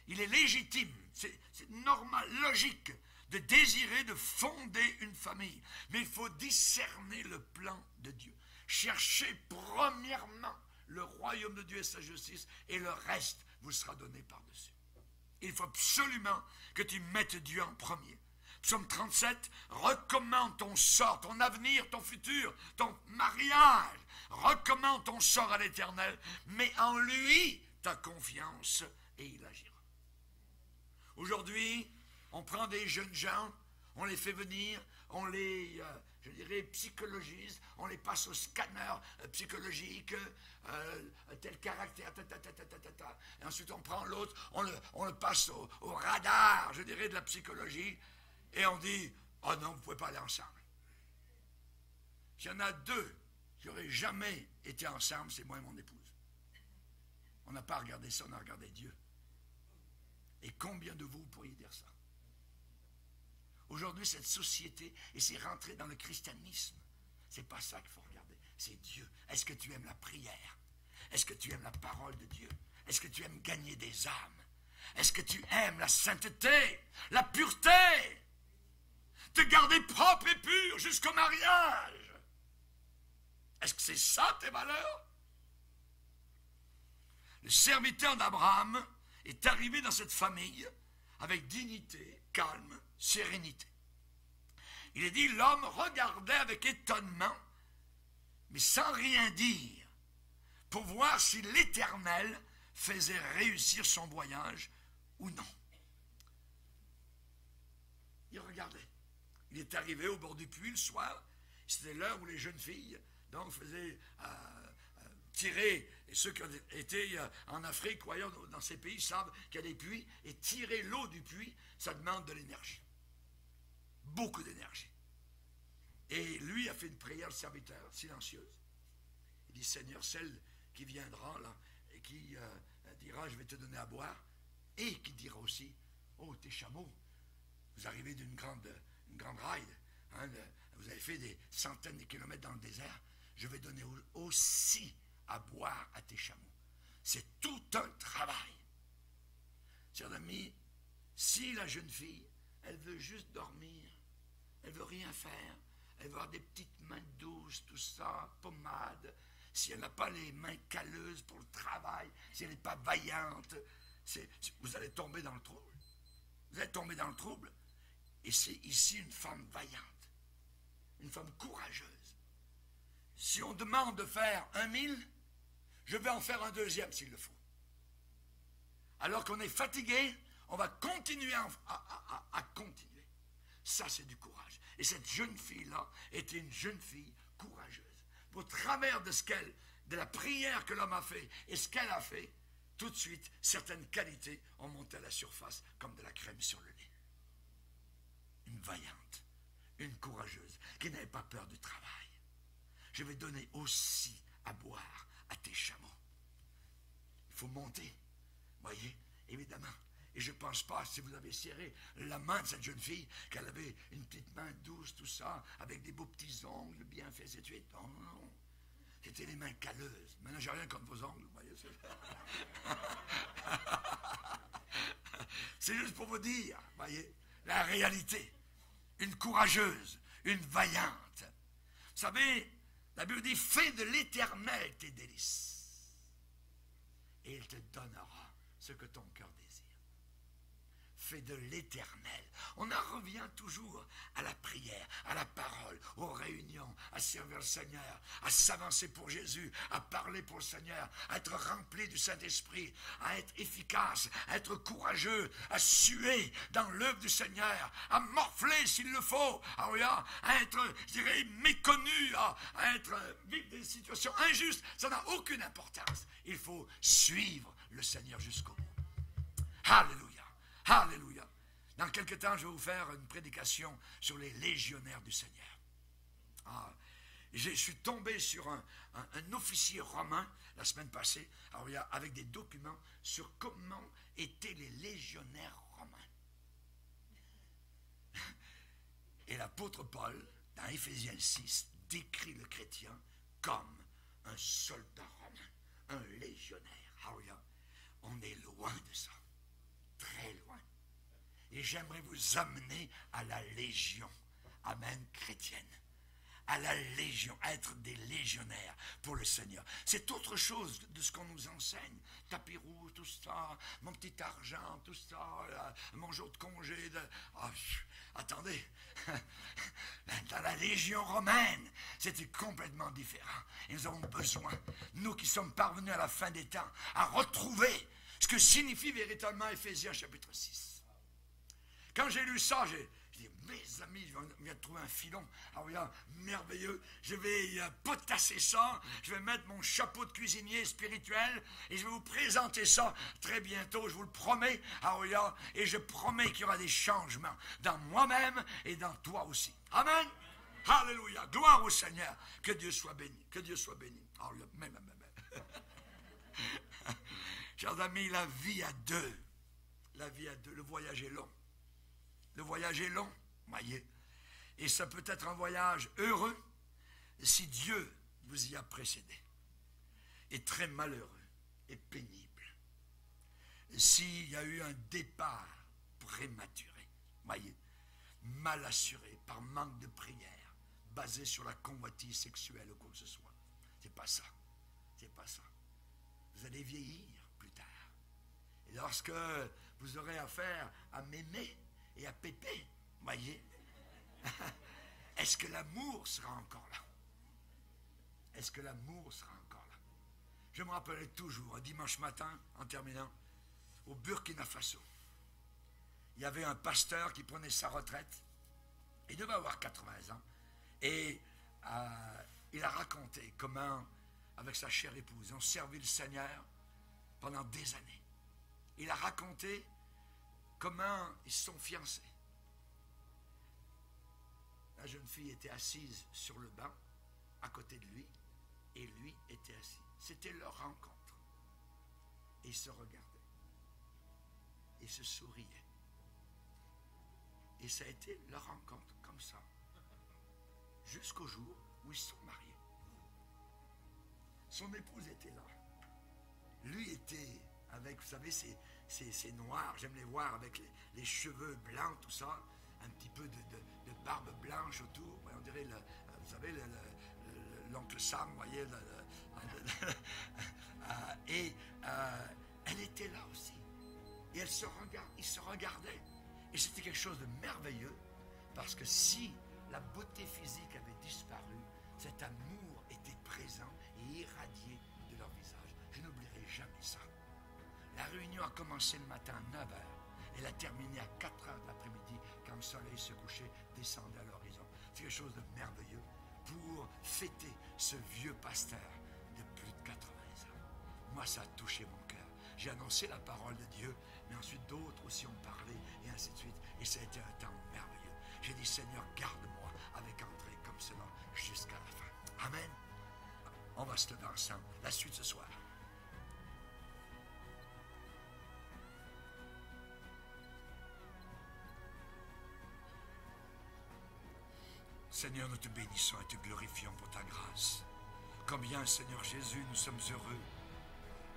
Il est légitime, c'est normal, logique, de désirer de fonder une famille. Mais il faut discerner le plan de Dieu. Cherchez premièrement le royaume de Dieu et sa justice, et le reste vous sera donné par-dessus. Il faut absolument que tu mettes Dieu en premier. Psaume 37, recommande ton sort, ton avenir, ton futur, ton mariage. Recommande ton sort à l'Éternel, mets en lui ta confiance et il agira. Aujourd'hui, on prend des jeunes gens, on les fait venir, on les, je dirais, psychologise, on les passe au scanner psychologique, tel caractère, et ensuite on prend l'autre, on le passe au radar, je dirais, de la psychologie, et on dit, oh non, vous ne pouvez pas aller ensemble. S'il y en a deux qui n'auraient jamais été ensemble, c'est moi et mon épouse. On n'a pas regardé ça, on a regardé Dieu. Et combien de vous pourriez dire ça? Aujourd'hui, cette société, et c'est rentré dans le christianisme, c'est pas ça qu'il faut regarder, c'est Dieu. Est-ce que tu aimes la prière? Est-ce que tu aimes la parole de Dieu? Est-ce que tu aimes gagner des âmes? Est-ce que tu aimes la sainteté, la pureté? Te garder propre et pur jusqu'au mariage? Est-ce que c'est ça tes valeurs? Le serviteur d'Abraham est arrivé dans cette famille avec dignité, calme, sérénité. Il est dit, l'homme regardait avec étonnement, mais sans rien dire, pour voir si l'Éternel faisait réussir son voyage ou non. Il regardait. Il est arrivé au bord du puits le soir. C'était l'heure où les jeunes filles donc faisaient tirer, et ceux qui ont été en Afrique ou ailleurs dans ces pays savent qu'il y a des puits, et tirer l'eau du puits, ça demande de l'énergie. Beaucoup d'énergie. Et lui a fait une prière de serviteur, silencieuse. Il dit, Seigneur, celle qui viendra là, et qui dira, je vais te donner à boire, et qui dira aussi, oh, tes chameaux, vous arrivez d'une grande ride, hein, vous avez fait des centaines de kilomètres dans le désert, je vais donner aussi à boire à tes chameaux. C'est tout un travail. Chers amis, si la jeune fille, elle veut juste dormir, elle veut rien faire, elle veut avoir des petites mains douces, tout ça, pommade, si elle n'a pas les mains calleuses pour le travail, si elle n'est pas vaillante, vous allez tomber dans le trouble. Vous allez tomber dans le trouble. Et c'est ici une femme vaillante, une femme courageuse. Si on demande de faire 1000, je vais en faire un deuxième s'il le faut. Alors qu'on est fatigué, on va continuer à continuer. Ça, c'est du courage. Et cette jeune fille-là était une jeune fille courageuse. Au travers de la prière que l'homme a fait et ce qu'elle a fait, tout de suite, certaines qualités ont monté à la surface comme de la crème sur le nez. Une vaillante, une courageuse, qui n'avait pas peur du travail. Je vais donner aussi à boire à tes chameaux. Il faut monter, voyez, évidemment. Et je ne pense pas, si vous avez serré la main de cette jeune fille, qu'elle avait une petite main douce, tout ça, avec des beaux petits ongles bien faits, et tout de suite. Non, non, non. C'était les mains calleuses. Maintenant, j'ai rien contre vos ongles, vous voyez. C'est juste pour vous dire, voyez, la réalité. Une courageuse, une vaillante. Vous savez, la Bible dit, fais de l'Éternel tes délices. Et il te donnera ce que ton cœur désire. Fais de l'Éternel. On en revient toujours à la prière, à la parole, aux réunions, à servir le Seigneur, à s'avancer pour Jésus, à parler pour le Seigneur, à être rempli du Saint-Esprit, à être efficace, à être courageux, à suer dans l'œuvre du Seigneur, à morfler s'il le faut, à être, je dirais, méconnu, à vivre des situations injustes. Ça n'a aucune importance. Il faut suivre le Seigneur jusqu'au bout. Alléluia. Alléluia. Dans quelques temps, je vais vous faire une prédication sur les légionnaires du Seigneur. Je suis tombé sur un officier romain la semaine passée, avec des documents sur comment étaient les légionnaires romains. Et l'apôtre Paul, dans Éphésiens 6, décrit le chrétien comme un soldat romain, un légionnaire. On est loin de ça. Très loin. Et j'aimerais vous amener à la légion, amen, chrétienne. À la légion, à être des légionnaires pour le Seigneur. C'est autre chose de ce qu'on nous enseigne. Tapis rouge, tout ça, mon petit argent, tout ça, mon jour de congé. Attendez, dans la légion romaine, c'était complètement différent. Et nous avons besoin, nous qui sommes parvenus à la fin des temps, à retrouver ce que signifie véritablement Éphésiens chapitre 6. Quand j'ai lu ça, j'ai dit, mes amis, je viens de trouver un filon, merveilleux, je vais potasser ça, je vais mettre mon chapeau de cuisinier spirituel, et je vais vous présenter ça très bientôt, je vous le promets, et je promets qu'il y aura des changements dans moi-même et dans toi aussi. Amen. Alléluia, gloire au Seigneur, que Dieu soit béni, que Dieu soit béni. Chers amis, la vie à deux, le voyage est long. Le voyage est long, voyez. Et ça peut être un voyage heureux si Dieu vous y a précédé. Et très malheureux et pénible s'il y a eu un départ prématuré, voyez, mal assuré par manque de prière, basé sur la convoitise sexuelle ou quoi que ce soit. C'est pas ça. C'est pas ça. Vous allez vieillir plus tard. Et lorsque vous aurez affaire à mémé et à pépé, voyez, est-ce que l'amour sera encore là? Est-ce que l'amour sera encore là? Je me rappellerai toujours, un dimanche matin, en terminant, au Burkina Faso. Il y avait un pasteur qui prenait sa retraite. Il devait avoir 80 ans. Et il a raconté comment, avec sa chère épouse, ils ont servi le Seigneur pendant des années. Il a raconté comment ils se sont fiancés. La jeune fille était assise sur le banc, à côté de lui, et lui était assis. C'était leur rencontre. Et ils se regardaient. Ils se souriaient. Et ça a été leur rencontre comme ça. Jusqu'au jour où ils se sont mariés. Son épouse était là. Lui était avec, vous savez, c'est noir, j'aime les voir avec les cheveux blancs, tout ça, un petit peu de barbe blanche autour, on dirait, vous savez, l'oncle Sam, vous voyez, et elle était là aussi. Et ils se regardaient. Et c'était quelque chose de merveilleux, parce que si la beauté physique avait disparu, cet amour était présent et irradié de leur visage. Je n'oublierai jamais ça. La réunion a commencé le matin à 9h. Elle a terminé à 4h de l'après-midi, quand le soleil se couchait, descendait à l'horizon. C'est quelque chose de merveilleux pour fêter ce vieux pasteur de plus de 80 ans. Moi, ça a touché mon cœur. J'ai annoncé la parole de Dieu, mais ensuite d'autres aussi ont parlé, et ainsi de suite. Et ça a été un temps merveilleux. J'ai dit, Seigneur, garde-moi avec André comme cela jusqu'à la fin. Amen. On va se lever ensemble. La suite ce soir. Seigneur, nous te bénissons et te glorifions pour ta grâce. Combien, Seigneur Jésus, nous sommes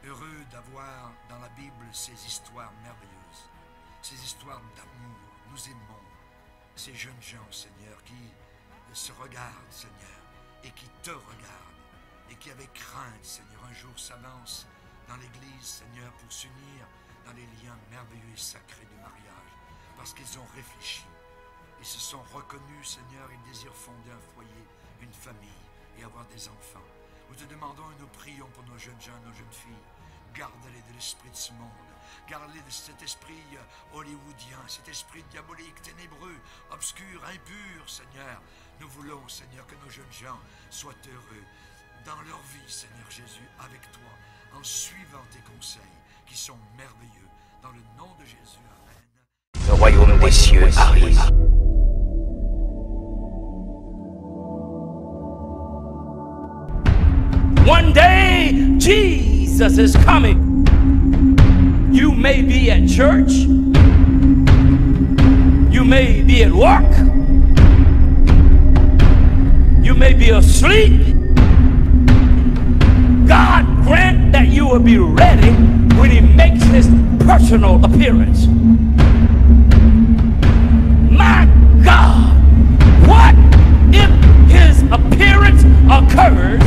heureux d'avoir dans la Bible ces histoires merveilleuses, ces histoires d'amour. Nous aimons ces jeunes gens, Seigneur, qui se regardent, Seigneur, et qui te regardent, et qui avec crainte, Seigneur, un jour s'avancent dans l'Église, Seigneur, pour s'unir dans les liens merveilleux et sacrés du mariage, parce qu'ils ont réfléchi. Ils se sont reconnus, Seigneur, ils désirent fonder un foyer, une famille et avoir des enfants. Nous te demandons et nous prions pour nos jeunes gens, nos jeunes filles. Garde-les de l'esprit de ce monde. Garde-les de cet esprit hollywoodien, cet esprit diabolique, ténébreux, obscur, impur, Seigneur. Nous voulons, Seigneur, que nos jeunes gens soient heureux dans leur vie, Seigneur Jésus, avec toi, en suivant tes conseils qui sont merveilleux. Dans le nom de Jésus, Amen. Le royaume des cieux arrive. One day, Jesus is coming. You may be at church. You may be at work. You may be asleep. God grant that you will be ready when He makes His personal appearance. My God, what if His appearance occurs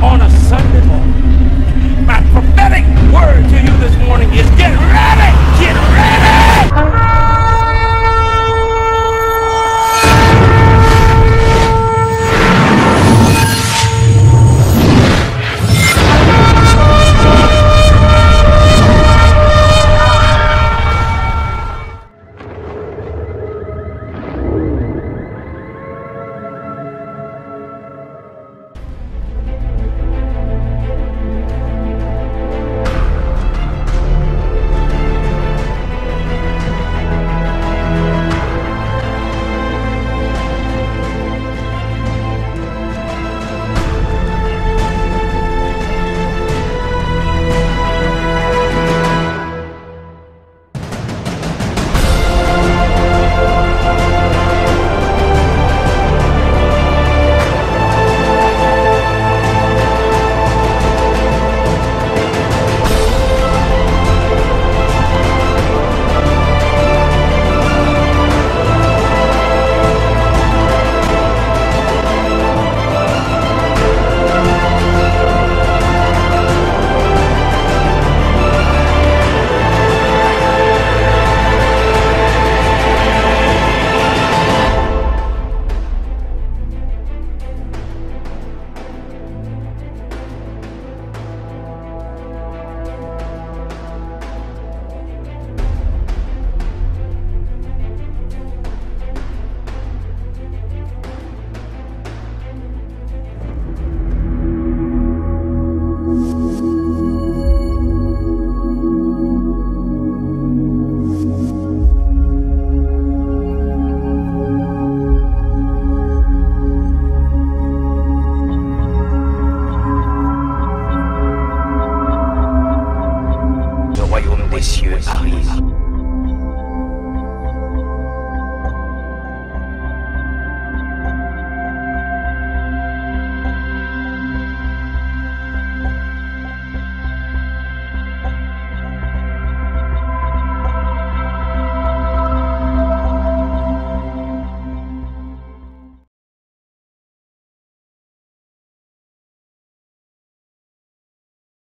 on a Sunday morning? My prophetic word to you this morning is get ready! Get ready! précieux arrive.